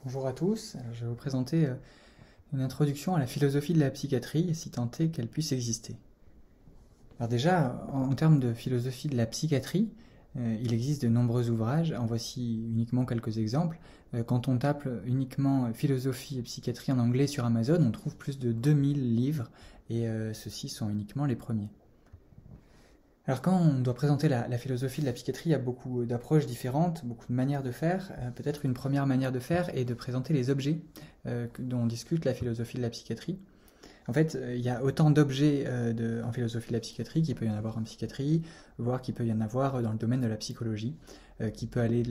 Bonjour à tous. Alors, je vais vous présenter une introduction à la philosophie de la psychiatrie, si tant est qu'elle puisse exister. Alors déjà, en termes de philosophie de la psychiatrie, il existe de nombreux ouvrages. En voici uniquement quelques exemples. Quand on tape uniquement philosophie et psychiatrie en anglais sur Amazon, on trouve plus de 2000 livres, et ceux-ci sont uniquement les premiers. Alors quand on doit présenter la philosophie de la psychiatrie, il y a beaucoup d'approches différentes, beaucoup de manières de faire. Peut-être une première manière de faire est de présenter les objets dont discute la philosophie de la psychiatrie. En fait, il y a autant d'objets en philosophie de la psychiatrie qu'il peut y en avoir en psychiatrie, voire qu'il peut y en avoir dans le domaine de la psychologie, qui peut aller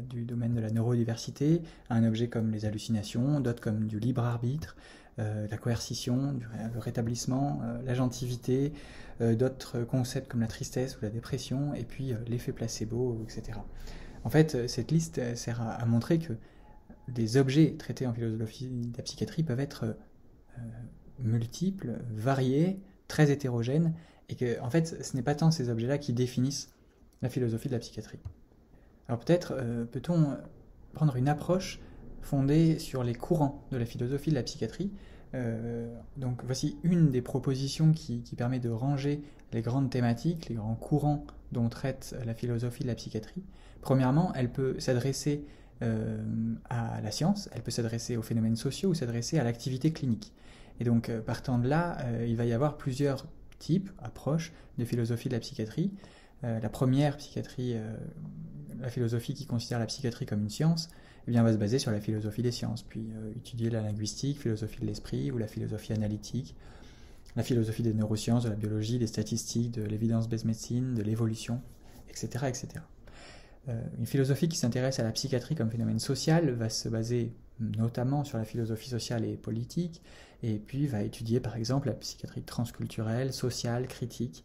du domaine de la neurodiversité à un objet comme les hallucinations, d'autres comme du libre arbitre, la coercition, le rétablissement, l'agentivité, d'autres concepts comme la tristesse ou la dépression, et puis l'effet placebo, etc. En fait, cette liste sert à montrer que les objets traités en philosophie de la psychiatrie peuvent être multiples, variés, très hétérogènes, et que, en fait, ce n'est pas tant ces objets-là qui définissent la philosophie de la psychiatrie. Alors peut-être peut-on prendre une approche fondée sur les courants de la philosophie de la psychiatrie. Donc voici une des propositions qui permet de ranger les grandes thématiques, les grands courants dont traite la philosophie de la psychiatrie. Premièrement, elle peut s'adresser à la science, elle peut s'adresser aux phénomènes sociaux ou s'adresser à l'activité clinique. Et donc partant de là, il va y avoir plusieurs types, approches de philosophie de la psychiatrie. La première psychiatrie, la philosophie qui considère la psychiatrie comme une science, eh bien, on va se baser sur la philosophie des sciences, puis étudier la linguistique, philosophie de l'esprit ou la philosophie analytique, la philosophie des neurosciences, de la biologie, des statistiques, de l'évidence-based medicine, de l'évolution, etc. etc. Une philosophie qui s'intéresse à la psychiatrie comme phénomène social va se baser notamment sur la philosophie sociale et politique, et puis va étudier par exemple la psychiatrie transculturelle, sociale, critique,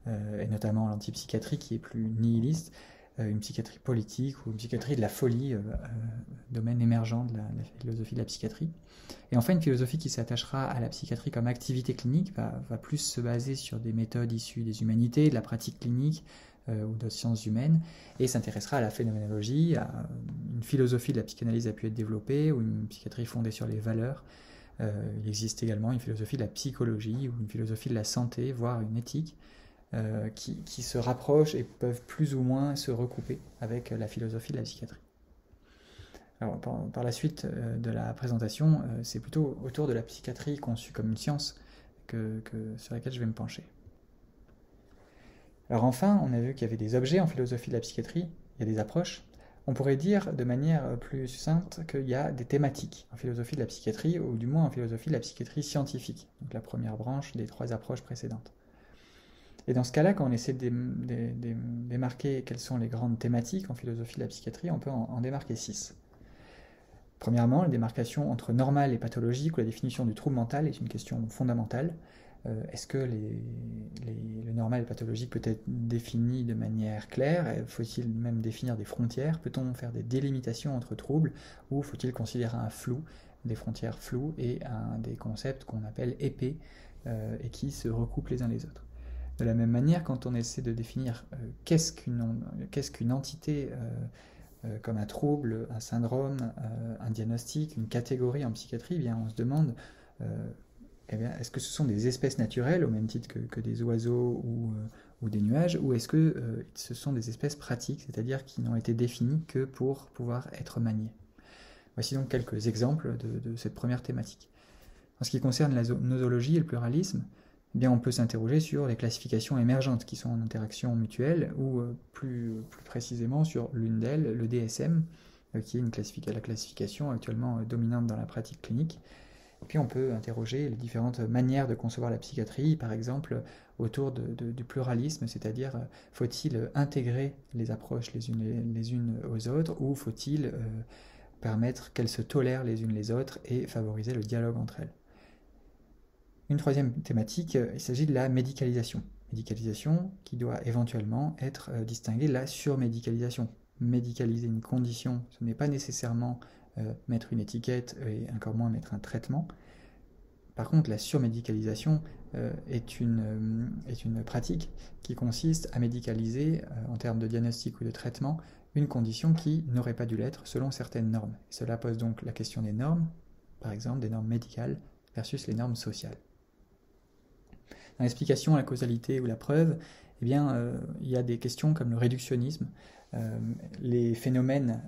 et notamment l'antipsychiatrie qui est plus nihiliste, une psychiatrie politique ou une psychiatrie de la folie, domaine émergent de la philosophie de la psychiatrie. Et enfin, une philosophie qui s'attachera à la psychiatrie comme activité clinique va plus se baser sur des méthodes issues des humanités, de la pratique clinique ou de sciences humaines, et s'intéressera à la phénoménologie, à une philosophie de la psychanalyse a pu être développée, ou une psychiatrie fondée sur les valeurs. Il existe également une philosophie de la psychologie, ou une philosophie de la santé, voire une éthique, qui se rapprochent et peuvent plus ou moins se recouper avec la philosophie de la psychiatrie. Alors, par la suite de la présentation, c'est plutôt autour de la psychiatrie conçue comme une science sur laquelle je vais me pencher. Alors enfin, on a vu qu'il y avait des objets en philosophie de la psychiatrie, il y a des approches. On pourrait dire de manière plus succincte qu'il y a des thématiques en philosophie de la psychiatrie, ou du moins en philosophie de la psychiatrie scientifique, donc la première branche des trois approches précédentes. Et dans ce cas-là, quand on essaie de démarquer quelles sont les grandes thématiques en philosophie de la psychiatrie, on peut en démarquer 6. Premièrement, la démarcation entre normal et pathologique, ou la définition du trouble mental, est une question fondamentale. Est-ce que le normal et le pathologique peut être défini de manière claire? Faut-il même définir des frontières? Peut-on faire des délimitations entre troubles? Ou faut-il considérer un flou, des frontières floues et des concepts qu'on appelle épais et qui se recoupent les uns les autres? De la même manière, quand on essaie de définir qu'est-ce qu'une entité comme un trouble, un syndrome, un diagnostic, une catégorie en psychiatrie, eh bien on se demande est-ce que ce sont des espèces naturelles au même titre que des oiseaux ou des nuages, ou est-ce que ce sont des espèces pratiques, c'est-à-dire qui n'ont été définies que pour pouvoir être maniées? Voici donc quelques exemples de cette première thématique. En ce qui concerne la nosologie et le pluralisme, eh bien on peut s'interroger sur les classifications émergentes qui sont en interaction mutuelle, ou plus précisément sur l'une d'elles, le DSM, qui est la classification actuellement dominante dans la pratique clinique. Et puis on peut interroger les différentes manières de concevoir la psychiatrie, par exemple autour du pluralisme, c'est-à-dire faut-il intégrer les approches les unes aux autres, ou faut-il permettre qu'elles se tolèrent les unes les autres et favoriser le dialogue entre elles? Une troisième thématique, il s'agit de la médicalisation. Médicalisation qui doit éventuellement être distinguée de la surmédicalisation. Médicaliser une condition, ce n'est pas nécessairement mettre une étiquette et encore moins mettre un traitement. Par contre, la surmédicalisation est une pratique qui consiste à médicaliser, en termes de diagnostic ou de traitement, une condition qui n'aurait pas dû l'être selon certaines normes. Et cela pose donc la question des normes, par exemple des normes médicales versus les normes sociales. Dans l'explication à la causalité ou la preuve, eh bien, il y a des questions comme le réductionnisme. Les phénomènes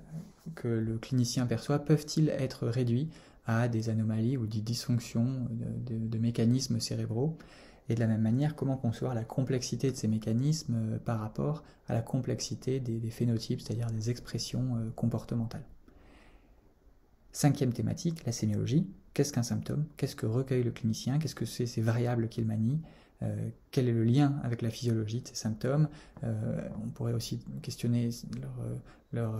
que le clinicien perçoit peuvent-ils être réduits à des anomalies ou des dysfonctions de mécanismes cérébraux? Et de la même manière, comment concevoir la complexité de ces mécanismes par rapport à la complexité des phénotypes, c'est-à-dire des expressions comportementales. Cinquième thématique, la sémiologie. Qu'est-ce qu'un symptôme? Qu'est-ce que recueille le clinicien? Qu'est-ce que c'est ces variables qu'il manie? Quel est le lien avec la physiologie de ces symptômes? On pourrait aussi questionner leur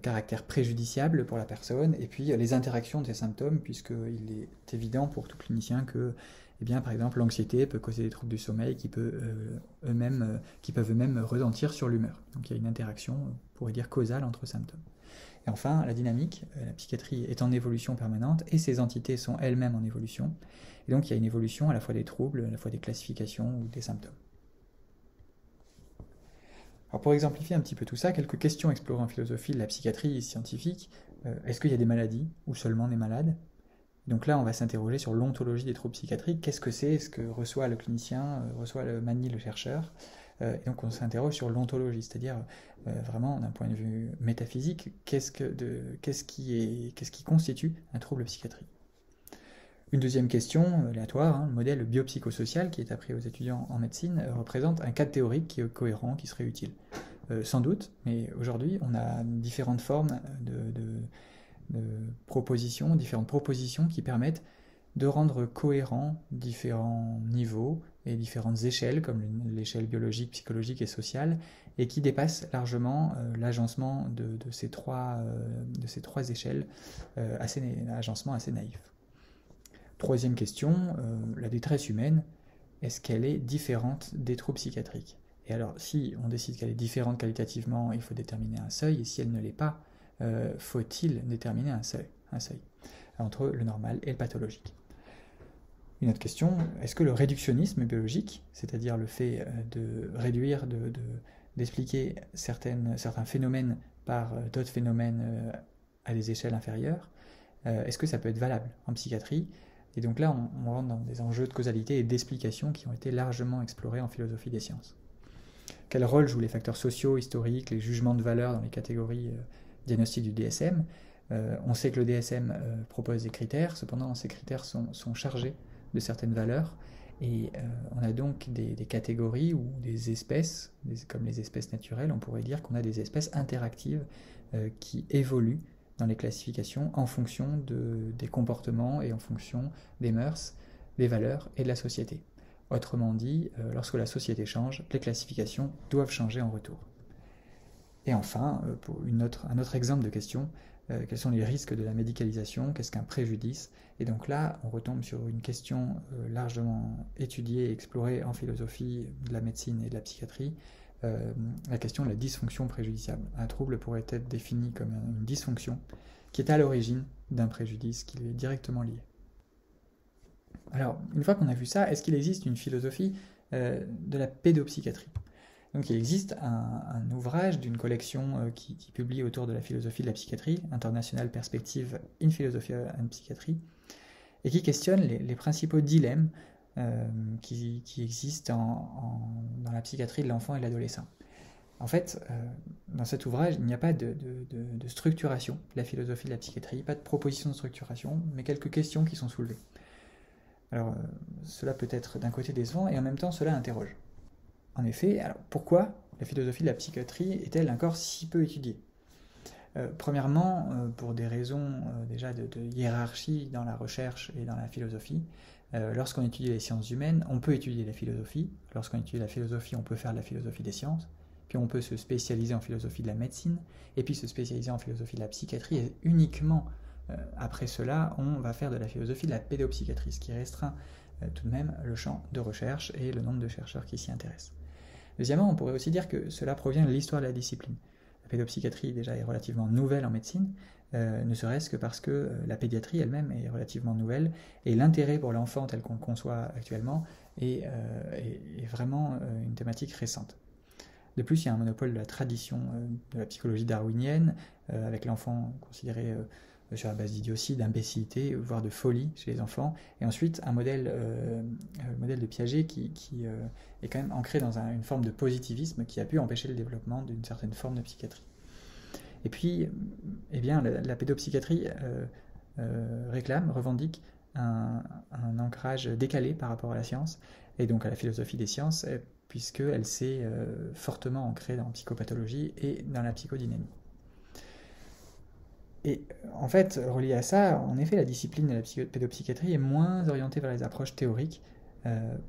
caractère préjudiciable pour la personne, et puis les interactions de ces symptômes, puisqu'il est évident pour tout clinicien que, eh bien, par exemple, l'anxiété peut causer des troubles du sommeil qui peuvent eux-mêmes retentir sur l'humeur. Donc il y a une interaction, on pourrait dire, causale entre symptômes. Et enfin, la dynamique, la psychiatrie est en évolution permanente et ces entités sont elles-mêmes en évolution. Et donc il y a une évolution à la fois des troubles, à la fois des classifications ou des symptômes. Alors pour exemplifier un petit peu tout ça, quelques questions explorées en philosophie de la psychiatrie scientifique. Est-ce qu'il y a des maladies ou seulement des malades? Donc là, on va s'interroger sur l'ontologie des troubles psychiatriques. Qu'est-ce que c'est? Ce que reçoit le clinicien, manie le chercheur? Et donc on s'interroge sur l'ontologie, c'est-à-dire vraiment d'un point de vue métaphysique, qu'est-ce qui constitue un trouble psychiatrique? Une deuxième question aléatoire, le modèle biopsychosocial qui est appris aux étudiants en médecine représente un cadre théorique qui est cohérent, qui serait utile. Sans doute, mais aujourd'hui on a différentes formes de propositions, différentes propositions qui permettent de rendre cohérents différents niveaux et différentes échelles, comme l'échelle biologique, psychologique et sociale, et qui dépassent largement l'agencement de ces trois échelles, agencement assez naïf. Troisième question, la détresse humaine, est-ce qu'elle est différente des troubles psychiatriques? Et alors, si on décide qu'elle est différente qualitativement, il faut déterminer un seuil, et si elle ne l'est pas, faut-il déterminer un seuil entre le normal et le pathologique? Une autre question, est-ce que le réductionnisme biologique, c'est-à-dire le fait de réduire, d'expliquer certains phénomènes par d'autres phénomènes à des échelles inférieures, est-ce que ça peut être valable en psychiatrie? Et donc là, on rentre dans des enjeux de causalité et d'explication qui ont été largement explorés en philosophie des sciences. Quel rôle jouent les facteurs sociaux, historiques, les jugements de valeur dans les catégories diagnostiques du DSM? On sait que le DSM propose des critères, cependant ces critères sont chargés de certaines valeurs, et on a donc des catégories ou des espèces, comme les espèces naturelles, on pourrait dire qu'on a des espèces interactives qui évoluent dans les classifications en fonction des comportements et en fonction des mœurs, des valeurs et de la société. Autrement dit, lorsque la société change, les classifications doivent changer en retour. Et enfin, pour un autre exemple de question, quels sont les risques de la médicalisation? Qu'est-ce qu'un préjudice? Et donc là, on retombe sur une question largement étudiée et explorée en philosophie de la médecine et de la psychiatrie, la question de la dysfonction préjudiciable. Un trouble pourrait être défini comme une dysfonction qui est à l'origine d'un préjudice qui est directement lié. Alors, une fois qu'on a vu ça, est-ce qu'il existe une philosophie de la pédopsychiatrie? Donc il existe un ouvrage d'une collection qui publie autour de la philosophie de la psychiatrie, International Perspective in Philosophy and Psychiatry, et qui questionne les principaux dilemmes qui existent dans la psychiatrie de l'enfant et de l'adolescent. En fait, dans cet ouvrage, il n'y a pas de structuration de la philosophie de la psychiatrie, pas de proposition de structuration, mais quelques questions qui sont soulevées. Alors, cela peut être d'un côté décevant, et en même temps, cela interroge. En effet, alors pourquoi la philosophie de la psychiatrie est-elle encore si peu étudiée? Premièrement, pour des raisons déjà de hiérarchie dans la recherche et dans la philosophie. Lorsqu'on étudie les sciences humaines, on peut étudier la philosophie. Lorsqu'on étudie la philosophie, on peut faire de la philosophie des sciences. Puis on peut se spécialiser en philosophie de la médecine, et puis se spécialiser en philosophie de la psychiatrie, et uniquement après cela, on va faire de la philosophie de la pédopsychiatrie, ce qui restreint tout de même le champ de recherche et le nombre de chercheurs qui s'y intéressent. Deuxièmement, on pourrait aussi dire que cela provient de l'histoire de la discipline. La pédopsychiatrie déjà est relativement nouvelle en médecine, ne serait-ce que parce que la pédiatrie elle-même est relativement nouvelle, et l'intérêt pour l'enfant tel qu'on le conçoit actuellement est vraiment une thématique récente. De plus, il y a un monopole de la tradition de la psychologie darwinienne, avec l'enfant considéré sur la base d'idiotie, d'imbécilité, voire de folie chez les enfants. Et ensuite, un modèle, le modèle de Piaget qui est quand même ancré dans une forme de positivisme qui a pu empêcher le développement d'une certaine forme de psychiatrie. Et puis, eh bien, la pédopsychiatrie revendique un ancrage décalé par rapport à la science, et donc à la philosophie des sciences, puisqu'elle s'est fortement ancrée dans la psychopathologie et dans la psychodynamie. Et en fait, relié à ça, en effet, la discipline de la pédopsychiatrie est moins orientée vers les approches théoriques,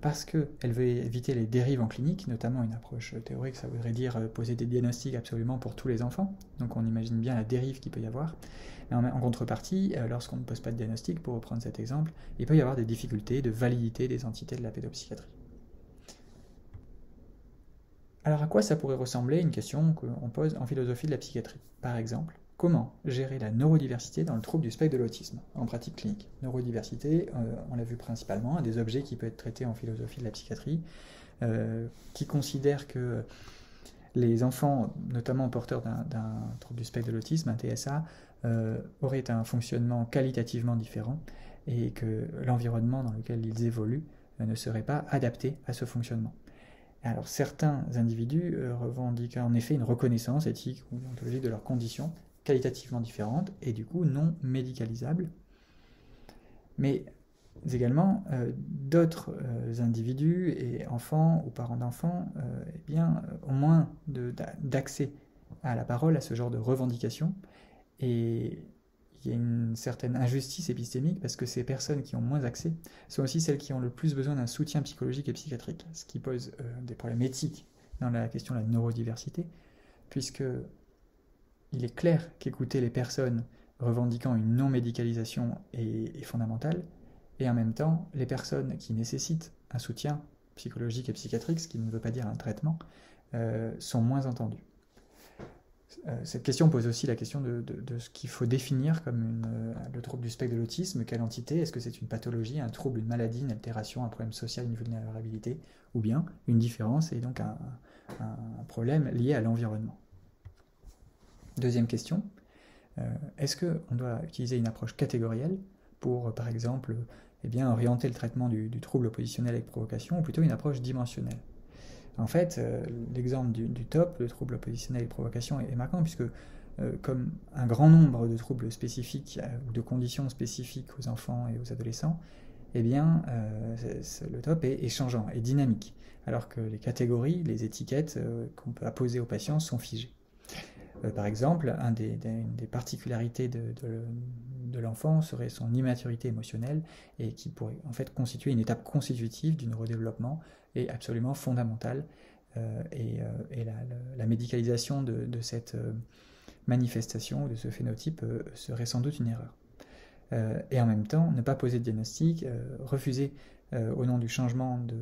parce qu'elle veut éviter les dérives en clinique, notamment une approche théorique, ça voudrait dire poser des diagnostics absolument pour tous les enfants, donc on imagine bien la dérive qu'il peut y avoir. Mais en contrepartie, lorsqu'on ne pose pas de diagnostic, pour reprendre cet exemple, il peut y avoir des difficultés de validité des entités de la pédopsychiatrie. Alors à quoi ça pourrait ressembler, une question qu'on pose en philosophie de la psychiatrie? Par exemple, comment gérer la neurodiversité dans le trouble du spectre de l'autisme, en pratique clinique? Neurodiversité, on l'a vu principalement, un des objets qui peut être traité en philosophie de la psychiatrie, qui considère que les enfants, notamment porteurs d'un trouble du spectre de l'autisme, un TSA, auraient un fonctionnement qualitativement différent et que l'environnement dans lequel ils évoluent ne serait pas adapté à ce fonctionnement. Alors certains individus revendiquent en effet une reconnaissance éthique ou ontologique de leurs conditions qualitativement différentes et du coup non médicalisables. Mais également, d'autres individus et enfants ou parents d'enfants ont moins d'accès à la parole, à ce genre de revendications. Et il y a une certaine injustice épistémique parce que ces personnes qui ont moins accès sont aussi celles qui ont le plus besoin d'un soutien psychologique et psychiatrique, ce qui pose des problèmes éthiques dans la question de la neurodiversité, puisque il est clair qu'écouter les personnes revendiquant une non-médicalisation est fondamental, et en même temps, les personnes qui nécessitent un soutien psychologique et psychiatrique, ce qui ne veut pas dire un traitement, sont moins entendues. Cette question pose aussi la question de ce qu'il faut définir comme le trouble du spectre de l'autisme. Quelle entité? Est-ce que c'est une pathologie, un trouble, une maladie, une altération, un problème social, une vulnérabilité, ou bien une différence et donc un problème lié à l'environnement? Deuxième question, est-ce qu'on doit utiliser une approche catégorielle pour, par exemple, orienter le traitement du trouble oppositionnel avec provocation, ou plutôt une approche dimensionnelle? En fait, l'exemple du TOP, le trouble oppositionnel et provocation, est marquant puisque, comme un grand nombre de troubles spécifiques ou de conditions spécifiques aux enfants et aux adolescents, le TOP est changeant, est dynamique, alors que les catégories, les étiquettes qu'on peut apposer aux patients sont figées. Par exemple, une des particularités de l'enfant serait son immaturité émotionnelle et qui pourrait en fait constituer une étape constitutive du neurodéveloppement et absolument fondamentale. La médicalisation de cette manifestation, de ce phénotype, serait sans doute une erreur. Et en même temps, ne pas poser de diagnostic, refuser au nom du changement de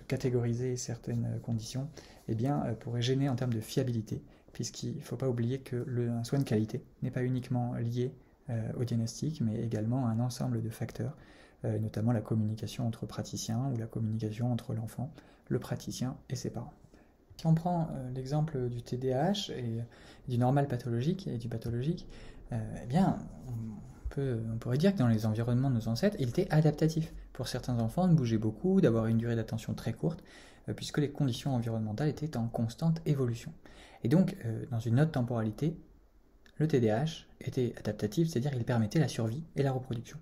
catégoriser certaines conditions, pourrait gêner en termes de fiabilité, puisqu'il ne faut pas oublier qu'un soin de qualité n'est pas uniquement lié au diagnostic, mais également à un ensemble de facteurs, notamment la communication entre praticiens ou la communication entre l'enfant, le praticien et ses parents. Si on prend l'exemple du TDAH et du normal pathologique et du pathologique, on pourrait dire que dans les environnements de nos ancêtres, il était adaptatif pour certains enfants de bouger beaucoup, d'avoir une durée d'attention très courte, puisque les conditions environnementales étaient en constante évolution. Et donc, dans une autre temporalité, le TDAH était adaptatif, c'est-à-dire il permettait la survie et la reproduction.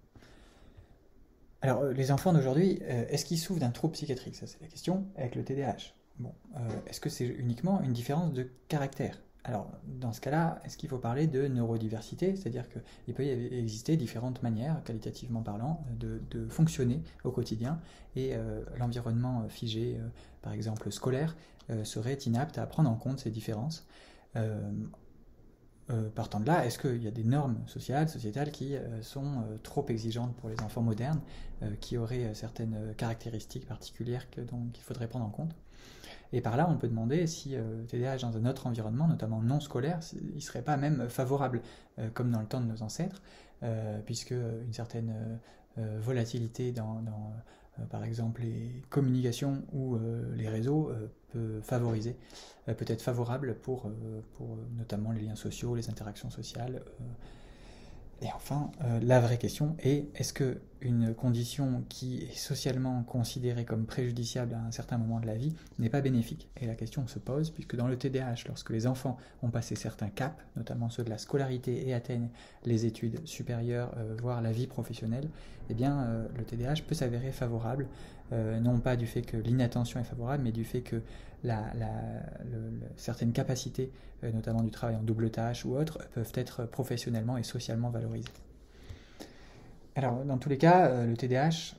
Alors, les enfants d'aujourd'hui, est-ce qu'ils souffrent d'un trouble psychiatrique? Ça, c'est la question avec le TDAH. Bon, est-ce que c'est uniquement une différence de caractère? Alors, dans ce cas-là, est-ce qu'il faut parler de neurodiversité? C'est-à-dire qu'il peut y exister différentes manières, qualitativement parlant, de fonctionner au quotidien, et l'environnement figé, par exemple scolaire, serait inapte à prendre en compte ces différences. Partant de là, est-ce qu'il y a des normes sociales, sociétales qui sont trop exigeantes pour les enfants modernes, qui auraient certaines caractéristiques particulières qu'il faudrait prendre en compte? Et par là, on peut demander si le TDAH dans un autre environnement, notamment non scolaire, il ne serait pas même favorable, comme dans le temps de nos ancêtres, puisque une certaine volatilité dans par exemple les communications ou les réseaux, peut favoriser, peut être favorable pour notamment les liens sociaux, les interactions sociales. Et enfin, la vraie question est, est-ce qu'une condition qui est socialement considérée comme préjudiciable à un certain moment de la vie n'est pas bénéfique? Et la question se pose, puisque dans le TDAH, lorsque les enfants ont passé certains caps, notamment ceux de la scolarité, et atteignent les études supérieures, voire la vie professionnelle, eh bien, le TDAH peut s'avérer favorable, non pas du fait que l'inattention est favorable, mais du fait que certaines capacités, notamment du travail en double tâche ou autres, peuvent être professionnellement et socialement valorisées. Alors, dans tous les cas, le TDAH,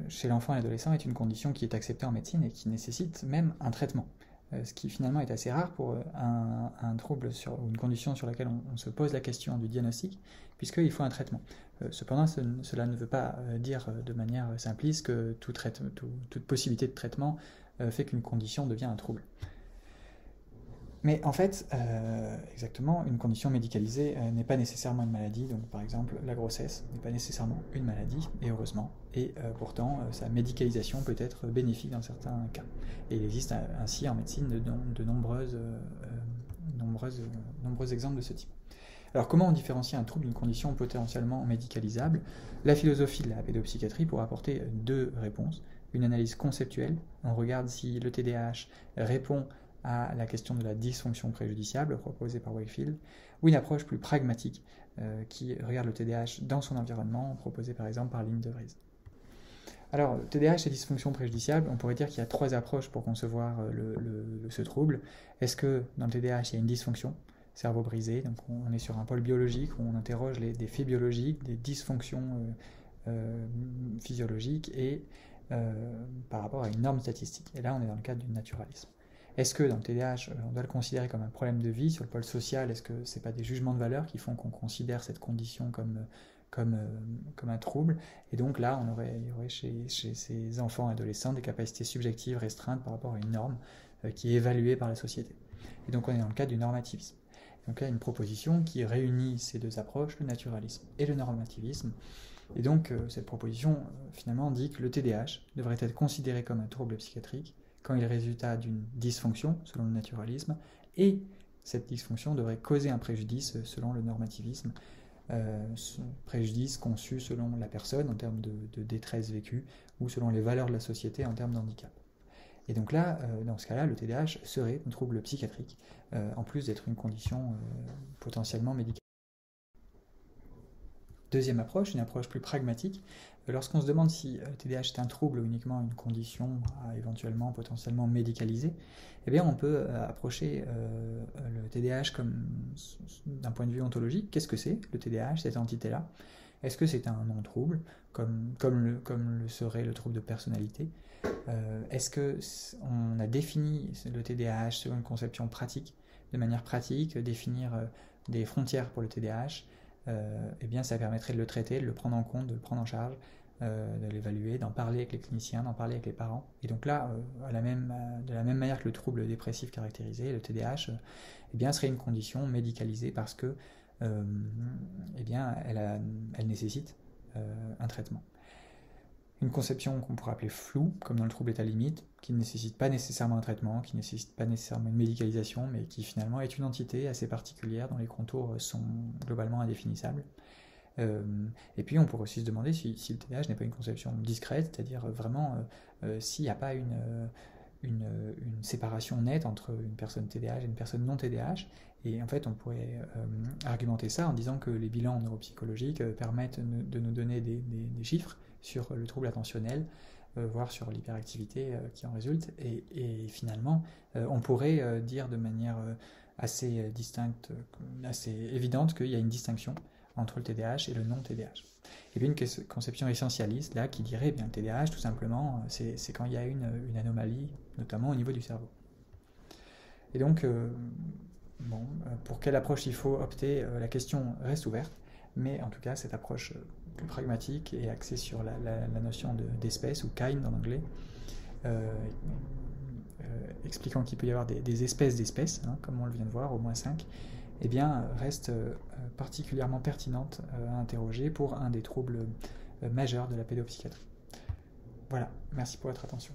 chez l'enfant et l'adolescent, est une condition qui est acceptée en médecine et qui nécessite même un traitement. Ce qui finalement est assez rare pour un trouble ou une condition sur laquelle on se pose la question du diagnostic, puisqu'il faut un traitement. Cependant, cela ne veut pas dire de manière simpliste que toute possibilité de traitement fait qu'une condition devient un trouble. Mais en fait, exactement, une condition médicalisée n'est pas nécessairement une maladie. Donc, par exemple, la grossesse n'est pas nécessairement une maladie, et heureusement. Et pourtant, sa médicalisation peut être bénéfique dans certains cas. Et il existe ainsi en médecine de nombreux exemples de ce type. Alors, comment on différencie un trouble d'une condition potentiellement médicalisable? La philosophie de la pédopsychiatrie pourra apporter deux réponses. Une analyse conceptuelle, on regarde si le TDAH répond à la question de la dysfonction préjudiciable proposée par Wakefield, ou une approche plus pragmatique qui regarde le TDAH dans son environnement, proposée par exemple par Lynn de Vries. Alors, le TDAH et dysfonction préjudiciable, on pourrait dire qu'il y a trois approches pour concevoir ce trouble. Est-ce que dans le TDAH, il y a une dysfonction, cerveau brisé, donc on est sur un pôle biologique où on interroge des faits biologiques, des dysfonctions physiologiques et par rapport à une norme statistique. Et là, on est dans le cadre du naturalisme. Est-ce que dans le TDAH, on doit le considérer comme un problème de vie sur le pôle social? Est-ce que ce n'est pas des jugements de valeur qui font qu'on considère cette condition comme un trouble? Et donc là, il y aurait chez ces enfants et adolescents des capacités subjectives restreintes par rapport à une norme qui est évaluée par la société. Et donc on est dans le cadre du normativisme. Donc là, une proposition qui réunit ces deux approches, le naturalisme et le normativisme. Et donc cette proposition finalement dit que le TDAH devrait être considéré comme un trouble psychiatrique quand il résulte d'une dysfonction, selon le naturalisme, et cette dysfonction devrait causer un préjudice, selon le normativisme, préjudice conçu selon la personne en termes de détresse vécue, ou selon les valeurs de la société en termes d'handicap. Et donc là, dans ce cas-là, le TDAH serait un trouble psychiatrique, en plus d'être une condition potentiellement médicale. Deuxième approche, une approche plus pragmatique. Lorsqu'on se demande si le TDAH est un trouble ou uniquement une condition éventuellement potentiellement médicalisée, eh bien on peut approcher le TDAH comme d'un point de vue ontologique. Qu'est-ce que c'est le TDAH, cette entité-là? Est-ce que c'est un non-trouble, comme le serait le trouble de personnalité? Est-ce qu'on a défini le TDAH selon une conception pratique, de manière pratique, définir des frontières pour le TDAH? Eh bien, ça permettrait de le traiter, de le prendre en compte, de le prendre en charge, de l'évaluer, d'en parler avec les cliniciens, d'en parler avec les parents. Et donc là, de la même manière que le trouble dépressif caractérisé, le TDAH, eh bien, serait une condition médicalisée parce que, eh bien, elle nécessite un traitement. Une conception qu'on pourrait appeler floue, comme dans le trouble état limite, qui ne nécessite pas nécessairement un traitement, qui ne nécessite pas nécessairement une médicalisation, mais qui finalement est une entité assez particulière dont les contours sont globalement indéfinissables. Et puis on pourrait aussi se demander si le TDAH n'est pas une conception discrète, c'est-à-dire vraiment s'il n'y a pas une séparation nette entre une personne TDAH et une personne non TDAH. Et en fait, on pourrait argumenter ça en disant que les bilans neuropsychologiques permettent de nous donner des chiffres sur le trouble attentionnel, voire sur l'hyperactivité qui en résulte. Et finalement, on pourrait dire de manière assez distincte, assez évidente qu'il y a une distinction entre le TDAH et le non-TDAH. Et puis une conception essentialiste, là, qui dirait, bien, le TDAH, tout simplement, c'est quand il y a une anomalie, notamment au niveau du cerveau. Et donc, pour quelle approche il faut opter, la question reste ouverte, mais en tout cas, cette approche plus pragmatique et axée sur la notion d'espèce, ou kind en anglais, expliquant qu'il peut y avoir des espèces d'espèces, hein, comme on le vient de voir, au moins 5, eh bien, reste particulièrement pertinente à interroger pour un des troubles majeurs de la pédopsychiatrie. Voilà, merci pour votre attention.